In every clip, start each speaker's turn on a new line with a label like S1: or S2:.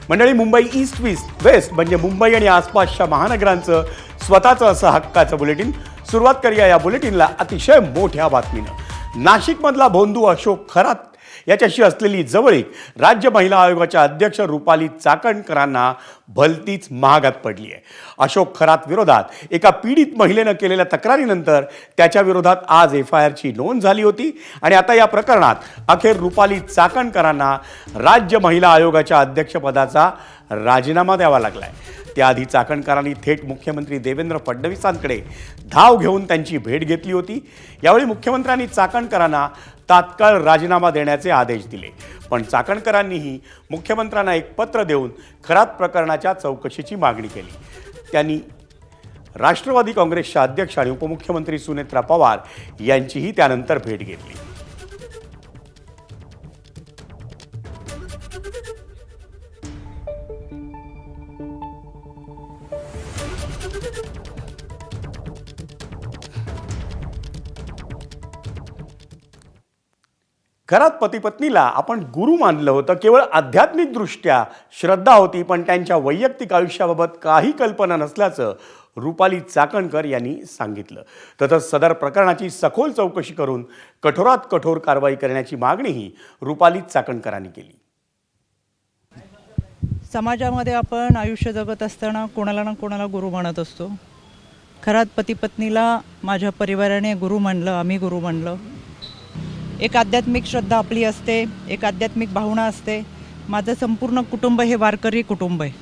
S1: मंडळी, Mumbai east west म्हणजे मुंबई आणि आसपासच्या महानगरांचं स्वतःचं असं हक्काचं बुलेटिन. सुरुवात करूया या बुलेटिनला अतिशय मोठ्या बातमीनं. नाशिकमधला भोंदू अशोक खरात याच्याशी असलेली जवळीक राज्य महिला आयोगाच्या अध्यक्ष रुपाली चाकणकरांना भलतीच महागात पडली आहे. अशोक खरात विरोधात एका पीडित महिलेनं केलेल्या तक्रारीनंतर त्याच्या विरोधात आज FIRची नोंद झाली होती आणि आता या प्रकरणात अखेर रुपाली चाकणकरांना राज्य महिला आयोगाच्या अध्यक्षपदाचा राजीनामा द्यावा लागलाय. त्याआधी चाकणकरांनी थेट मुख्यमंत्री देवेंद्र फडणवीसांकडे धाव घेऊन त्यांची भेट घेतली होती. यावेळी मुख्यमंत्र्यांनी चाकणकरांना तात्काळ राजीनामा देण्याचे आदेश दिले. पण चाकणकरांनीही मुख्यमंत्र्यांना एक पत्र देऊन खरात प्रकरणाच्या चौकशीची मागणी केली. त्यांनी राष्ट्रवादी काँग्रेसच्या अध्यक्ष आणि उपमुख्यमंत्री सुनेत्रा पवार यांचीही त्यानंतर भेट घेतली. खरात पती पत्नीला आपण गुरु मानलं होतं. केवळ आध्यात्मिकदृष्ट्या श्रद्धा होती, पण त्यांच्या वैयक्तिक आयुष्याबाबत काही कल्पना नसल्याचं रुपाली चाकणकर यांनी सांगितलं. तसंच सदर प्रकरणाची सखोल चौकशी करून कठोरात कठोर कारवाई करण्याची मागणीही रुपाली चाकणकरांनी केली.
S2: समाजामध्ये आपण आयुष्य जगत असताना कोणाला ना कोणाला गुरु मानत असतो. खरात पती पत्नीला माझ्या परिवाराने गुरु मानलं, आम्ही गुरु मानलं. एक आध्यात्मिक श्रद्धा आपली असते, एक आध्यात्मिक भावना असते. माझं संपूर्ण कुटुंब हे वारकरी कुटुंब आहे.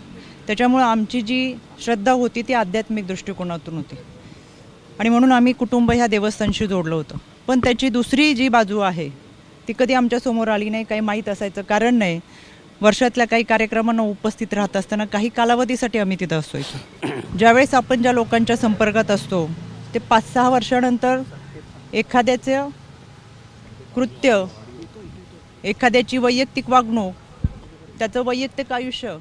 S2: त्याच्यामुळं आमची जी श्रद्धा होती ती आध्यात्मिक दृष्टिकोनातून होती आणि म्हणून आम्ही कुटुंब ह्या देवस्थानशी जोडलं होतं. पण त्याची दुसरी जी बाजू आहे ती कधी आमच्यासमोर आली नाही, काही माहीत असायचं कारण नाही. वर्षातल्या काही कार्यक्रमांना उपस्थित राहत असताना काही कालावधीसाठी आम्ही तिथं असायचो. ज्यावेळेस आपण ज्या लोकांच्या संपर्कात असतो ते 5-6 वर्षानंतर एखाद्याचं कृत्य, एखाद्याची वैयक्तिक वागणूक, त्याचं वैयक्तिक आयुष्य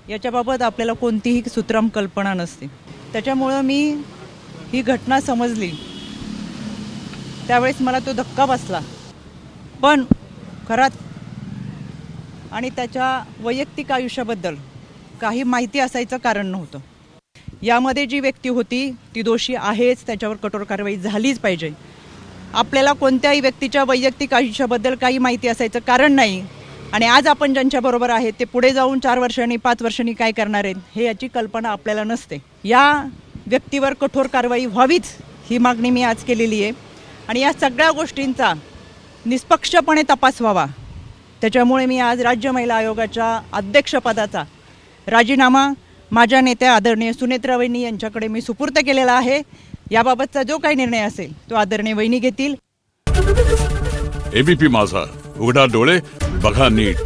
S2: याच्याबाबत आपल्याला कोणतीही सुत्रम कल्पना नसते. त्याच्यामुळं मी ही घटना समजली त्यावेळेस मला तो धक्का बसला. पण खरात आणि त्याच्या वैयक्तिक आयुष्याबद्दल काही माहिती असायचं कारण नव्हतं. यामध्ये जी व्यक्ती होती ती दोषी आहेच, त्याच्यावर कठोर कारवाई झालीच पाहिजे. आपल्याला कोणत्याही व्यक्तीच्या वैयक्तिक आयुष्याबद्दल काही माहिती असायचं कारण नाही आणि आज आपण ज्यांच्याबरोबर आहे ते पुढे जाऊन 4 वर्षांनी 5 वर्षांनी काय करणार आहेत हे याची कल्पना आपल्याला नसते. या व्यक्तीवर कठोर कारवाई व्हावीच ही मागणी मी आज केलेली आहे आणि या सगळ्या गोष्टींचा निष्पक्षपणे तपास व्हावा. त्याच्यामुळे मी आज राज्य महिला आयोगाच्या अध्यक्षपदाचा राजीनामा माझ्या नेत्या आदरणीय सुनेत्रा वहिनी यांच्याकडे मी सुपूर्द केलेला आहे. याबाबतचा जो काही निर्णय असेल तो आदरणीय वहिनी घेतील.
S3: ABP माझा, उघडा डोळे बघा नीट.